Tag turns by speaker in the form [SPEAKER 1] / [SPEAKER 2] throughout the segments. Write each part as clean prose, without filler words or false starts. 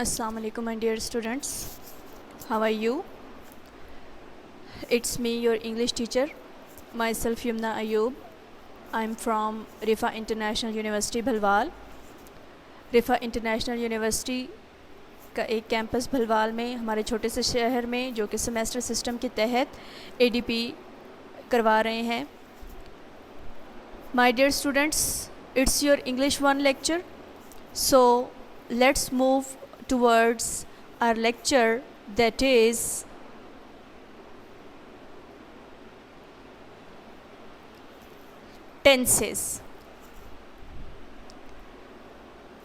[SPEAKER 1] Assalamu alaikum, my dear students. How are you? It's me, your English teacher, myself Yumna Ayub. I'm from Rifa International University Bhalwal. Rifa international university का एक campus Bhalwal में हमारे छोटे से शहर में जो कि सेमेस्टर सिस्टम के तहत एडीपी करवा रहे हैं. My dear students, it's your English 1 lecture. So let's move towards our lecture, that is tenses.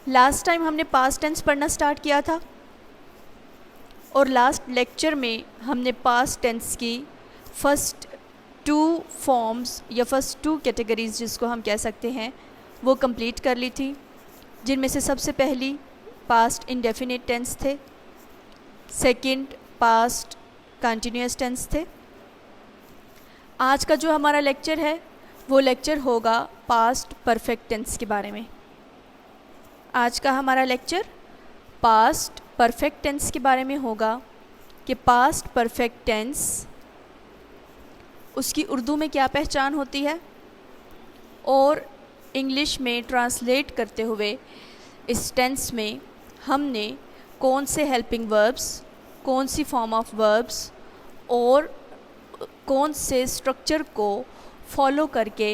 [SPEAKER 1] Last time हमने पास्ट टेंस पढ़ना स्टार्ट किया था और लास्ट लेक्चर में हमने पास्ट टेंस की फर्स्ट 2 फॉर्म्स या फर्स्ट 2 कैटेगरीज जिसको हम कह सकते हैं वो कंप्लीट कर ली थी, जिनमें से सबसे पहली पास्ट इंडेफिनिट टेंस थे, सेकंड पास्ट कंटिन्यूअस टेंस थे. आज का जो हमारा लेक्चर है वो लेक्चर होगा पास्ट परफेक्ट टेंस के बारे में. आज का हमारा लेक्चर पास्ट परफेक्ट टेंस के बारे में होगा कि पास्ट परफेक्ट टेंस उसकी उर्दू में क्या पहचान होती है और इंग्लिश में ट्रांसलेट करते हुए इस टेंस में हमने कौन से हेल्पिंग वर्ब्स, कौन सी फॉर्म ऑफ वर्ब्स और कौन से स्ट्रक्चर को फॉलो करके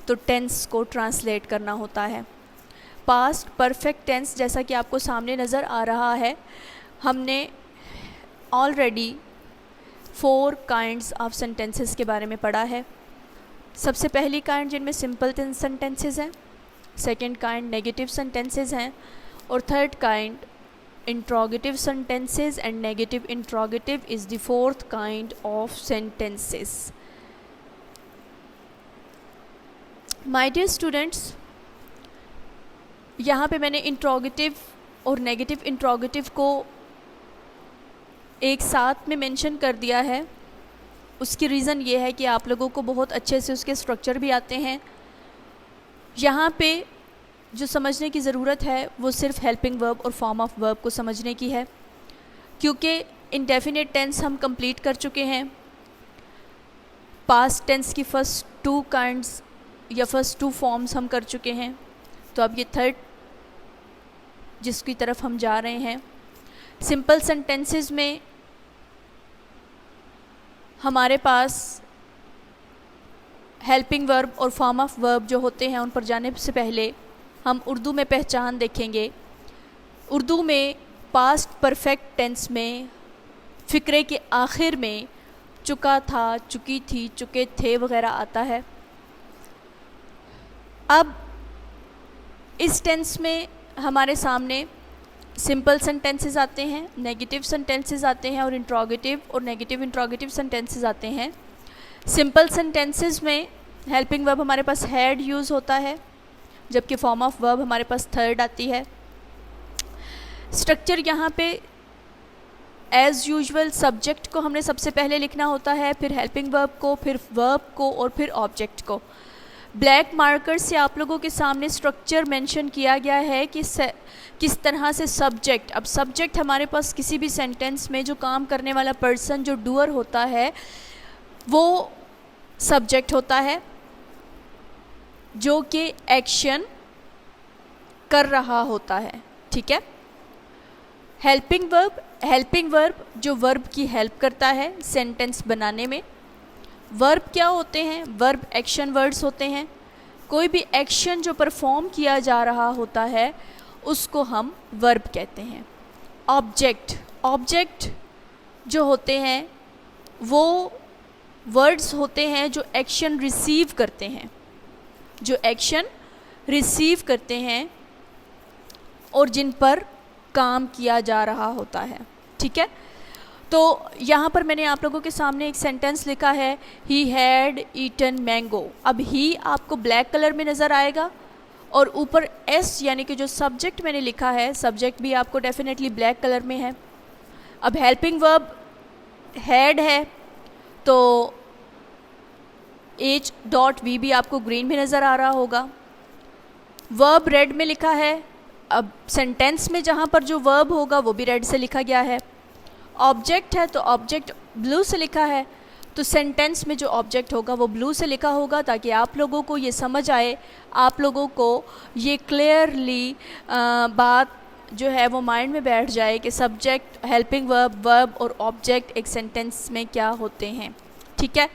[SPEAKER 1] तो टेंस को ट्रांसलेट करना होता है. पास्ट परफेक्ट टेंस जैसा कि आपको सामने नज़र आ रहा है, हमने ऑलरेडी 4 काइंड्स ऑफ सेंटेंसेस के बारे में पढ़ा है. सबसे पहली काइंड जिनमें सिंपल सेंटेंसेस हैं, सेकंड काइंड नेगेटिव सेंटेंसेस हैं और third kind interrogative sentences and negative interrogative is the fourth kind of sentences. My dear students, यहाँ पे मैंने इंट्रोगेटिव और नेगेटिव इंट्रोगेटिव को एक साथ में मेंशन कर दिया है. उसकी रीज़न ये है कि आप लोगों को बहुत अच्छे से उसके स्ट्रक्चर भी आते हैं. यहाँ पे जो समझने की ज़रूरत है वो सिर्फ हेल्पिंग वर्ब और फॉर्म ऑफ वर्ब को समझने की है, क्योंकि इंडेफिनिट टेंस हम कंप्लीट कर चुके हैं. पास्ट टेंस की फ़र्स्ट 2 काइंड्स या फर्स्ट 2 फॉर्म्स हम कर चुके हैं. तो अब ये थर्ड जिसकी तरफ हम जा रहे हैं. सिंपल सेंटेंसेस में हमारे पास हेल्पिंग वर्ब और फॉर्म ऑफ वर्ब जो होते हैं उन पर जाने से पहले हम उर्दू में पहचान देखेंगे. उर्दू में पास्ट परफेक्ट टेंस में फ़िक्रे के आखिर में चुका था, चुकी थी, चुके थे वगैरह आता है. अब इस टेंस में हमारे सामने सिंपल सेंटेंसेस आते हैं, नेगेटिव सेंटेंसेस आते हैं और इंट्रोगेटिव और नेगेटिव इंट्रोगेटिव सेंटेंसेस आते हैं. सिंपल सेंटेंसेस में हेल्पिंग वर्ब हमारे पास हैड यूज़ होता है, जबकि फॉर्म ऑफ वर्ब हमारे पास थर्ड आती है. स्ट्रक्चर यहाँ पे एज़ यूजुअल सब्जेक्ट को हमने सबसे पहले लिखना होता है, फिर हेल्पिंग वर्ब को, फिर वर्ब को और फिर ऑब्जेक्ट को. ब्लैक मार्कर से आप लोगों के सामने स्ट्रक्चर मेंशन किया गया है कि किस तरह से सब्जेक्ट. अब सब्जेक्ट हमारे पास किसी भी सेंटेंस में जो काम करने वाला पर्सन, जो डूअर होता है, वो सब्जेक्ट होता है जो कि एक्शन कर रहा होता है. ठीक है. हेल्पिंग वर्ब जो वर्ब की हेल्प करता है सेंटेंस बनाने में. वर्ब क्या होते हैं? वर्ब एक्शन वर्ड्स होते हैं. कोई भी एक्शन जो परफॉर्म किया जा रहा होता है उसको हम वर्ब कहते हैं. ऑब्जेक्ट जो होते हैं वो वर्ड्स होते हैं जो एक्शन रिसीव करते हैं, और जिन पर काम किया जा रहा होता है. ठीक है. तो यहाँ पर मैंने आप लोगों के सामने एक सेंटेंस लिखा है, ही हैड ईटन मैंगो. अब ही आपको ब्लैक कलर में नज़र आएगा और ऊपर एस यानी कि जो सब्जेक्ट मैंने लिखा है, सब्जेक्ट भी आपको डेफिनेटली ब्लैक कलर में है. अब हेल्पिंग वर्ब हैड है तो H.V भी आपको ग्रीन में नज़र आ रहा होगा. वर्ब रेड में लिखा है अब सेंटेंस में जहाँ पर जो वर्ब होगा वो भी रेड से लिखा गया है, ऑब्जेक्ट है तो ऑब्जेक्ट ब्लू से लिखा है, तो सेंटेंस में जो ऑब्जेक्ट होगा वो ब्लू से लिखा होगा, ताकि आप लोगों को ये समझ आए, आप लोगों को ये क्लियरली बात जो है वो माइंड में बैठ जाए कि सब्जेक्ट, हेल्पिंग वर्ब, वर्ब और ऑब्जेक्ट एक सेंटेंस में क्या होते हैं। ठीक है,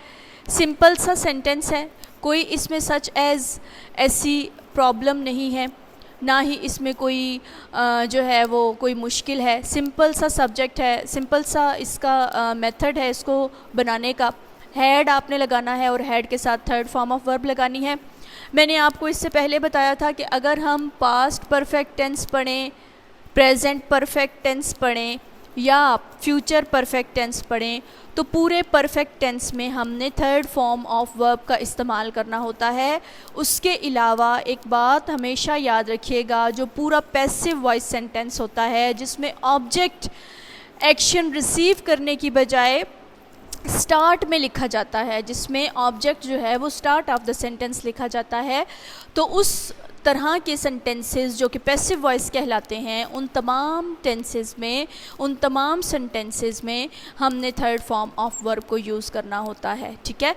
[SPEAKER 1] सिंपल सा सेंटेंस है, कोई इसमें सच एज ऐसी प्रॉब्लम नहीं है, ना ही इसमें कोई जो है वो कोई मुश्किल है। सिंपल सा सब्जेक्ट है, सिंपल सा इसका मेथड है इसको बनाने का। हेड आपने लगाना है और हेड के साथ थर्ड फॉर्म ऑफ वर्ब लगानी है। मैंने आपको इससे पहले बताया था कि अगर हम पास्ट परफेक्ट टेंस पढ़ें, प्रेजेंट परफेक्ट टेंस पढ़ें या फ्यूचर परफेक्ट टेंस पढ़ें, तो पूरे परफेक्ट टेंस में हमने थर्ड फॉर्म ऑफ वर्ब का इस्तेमाल करना होता है। उसके अलावा एक बात हमेशा याद रखिएगा, जो पूरा पैसिव वॉइस सेंटेंस होता है जिसमें ऑब्जेक्ट एक्शन रिसीव करने की बजाय स्टार्ट में लिखा जाता है, जिसमें ऑब्जेक्ट जो है वो स्टार्ट ऑफ द सेंटेंस लिखा जाता है, तो उस तरह के सेंटेंसेस जो कि पैसिव वॉइस कहलाते हैं, उन तमाम टेंसेस में, उन तमाम सेंटेंसेस में हमने थर्ड फॉर्म ऑफ वर्ब को यूज़ करना होता है। ठीक है,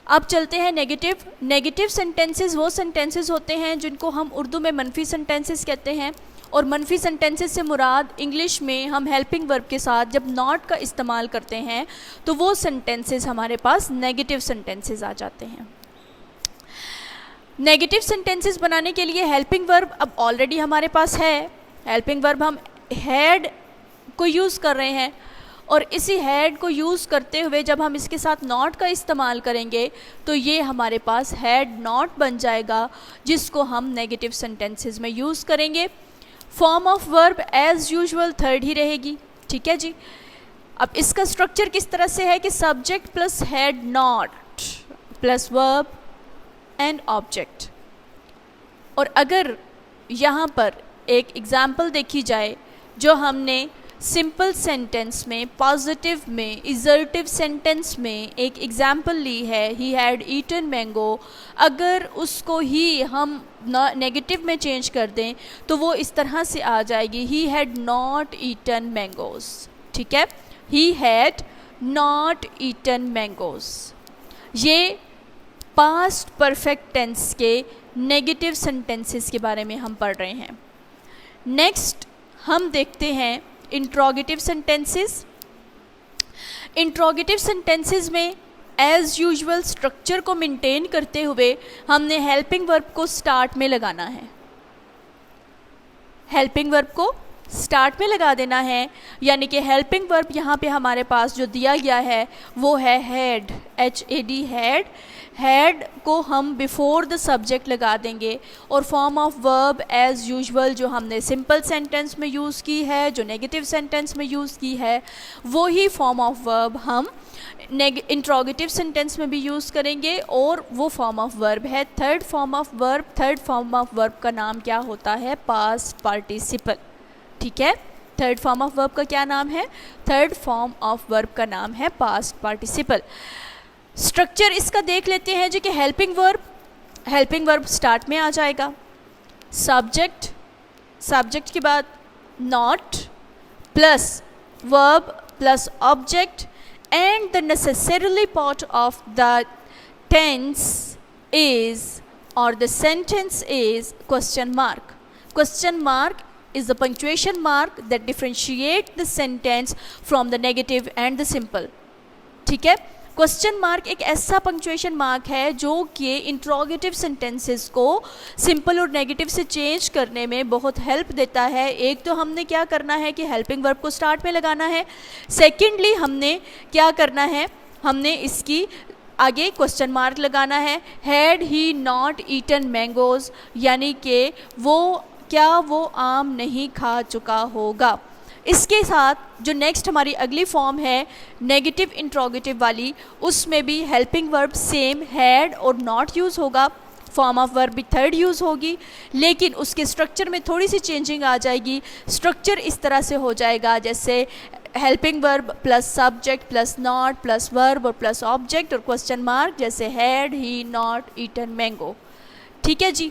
[SPEAKER 1] अब चलते हैं नेगेटिव। नेगेटिव सेंटेंसेस वो सेंटेंसेस होते हैं जिनको हम उर्दू में मनफी सेंटेंसेस कहते हैं, और मनफी सेंटेंसेस से मुराद इंग्लिश में हम हेल्पिंग वर्ब के साथ जब नॉट का इस्तेमाल करते हैं तो वो सेंटेंसेस हमारे पास नेगेटिव सेंटेंसेस आ जाते हैं। नेगेटिव सेंटेंसेस बनाने के लिए हेल्पिंग वर्ब अब ऑलरेडी हमारे पास है। हेल्पिंग वर्ब हम हैड को यूज़ कर रहे हैं, और इसी हैड को यूज़ करते हुए जब हम इसके साथ नॉट का इस्तेमाल करेंगे तो ये हमारे पास हैड नॉट बन जाएगा, जिसको हम नेगेटिव सेंटेंसेस में यूज़ करेंगे। Form of verb as usual third ही रहेगी। ठीक है जी, अब इसका स्ट्रक्चर किस तरह से है कि subject plus had not plus verb and object. और अगर यहाँ पर एक एग्जाम्पल देखी जाए जो हमने सिंपल सेंटेंस में, पॉजिटिव में, इजर्टिव सेंटेंस में एक एग्जाम्पल ली है, ही हैड ईटन मैंगो, अगर उसको ही हम नेगेटिव में चेंज कर दें तो वो इस तरह से आ जाएगी, he had not eaten mangoes. ठीक है, he had not eaten mangoes. ये पास्ट परफेक्ट टेंस के नेगेटिव सेंटेंसेस के बारे में हम पढ़ रहे हैं। नेक्स्ट हम देखते हैं इंट्रोगेटिव सेंटेंसेस। इंट्रोगेटिव सेंटेंसेस में एज़ यूजुअल स्ट्रक्चर को मेंटेन करते हुए हमने हेल्पिंग वर्ब को स्टार्ट में लगाना है। हेल्पिंग वर्ब को स्टार्ट में लगा देना है, यानी कि हेल्पिंग वर्ब यहाँ पे हमारे पास जो दिया गया है वो है हैड, HAD, हैड। हैड को हम बिफोर द सब्जेक्ट लगा देंगे, और form of verb as usual जो हमने सिंपल सेंटेंस में यूज़ की है, जो नेगेटिव सेंटेंस में यूज़ की है, वो ही फॉर्म ऑफ वर्ब हम इंट्रोगेटिव सेंटेंस में भी यूज़ करेंगे, और वो फॉर्म ऑफ वर्ब है third form of verb. Third form of verb का नाम क्या होता है? Past participle. ठीक है, थर्ड फॉर्म ऑफ वर्ब का क्या नाम है? थर्ड फॉर्म ऑफ वर्ब का नाम है पास्ट पार्टिसिपल। स्ट्रक्चर इसका देख लेते हैं जो कि हेल्पिंग वर्ब स्टार्ट में आ जाएगा, सब्जेक्ट के बाद not plus verb plus object, and the necessarily part of the tense is और the sentence is question mark. Question mark is the punctuation mark that differentiate the sentence from the negative and the simple. ठीक है, question mark एक ऐसा punctuation mark है जो कि interrogative sentences को simple और नेगेटिव से चेंज करने में बहुत हेल्प देता है। एक तो हमने क्या करना है कि हेल्पिंग वर्ब को स्टार्ट में लगाना है, सेकेंडली हमने क्या करना है, हमने इसकी आगे क्वेश्चन मार्क लगाना है। Had he not eaten mangoes, यानी कि क्या वो आम नहीं खा चुका होगा। इसके साथ जो नेक्स्ट हमारी अगली फॉर्म है नेगेटिव इंट्रोगेटिव वाली, उसमें भी हेल्पिंग वर्ब सेम हैड और नॉट यूज़ होगा, फॉर्म ऑफ वर्ब भी थर्ड यूज़ होगी, लेकिन उसके स्ट्रक्चर में थोड़ी सी चेंजिंग आ जाएगी। स्ट्रक्चर इस तरह से हो जाएगा जैसे helping verb plus subject plus not plus verb और प्लस ऑब्जेक्ट और क्वेश्चन मार्क, जैसे had he not eaten mango. ठीक है जी।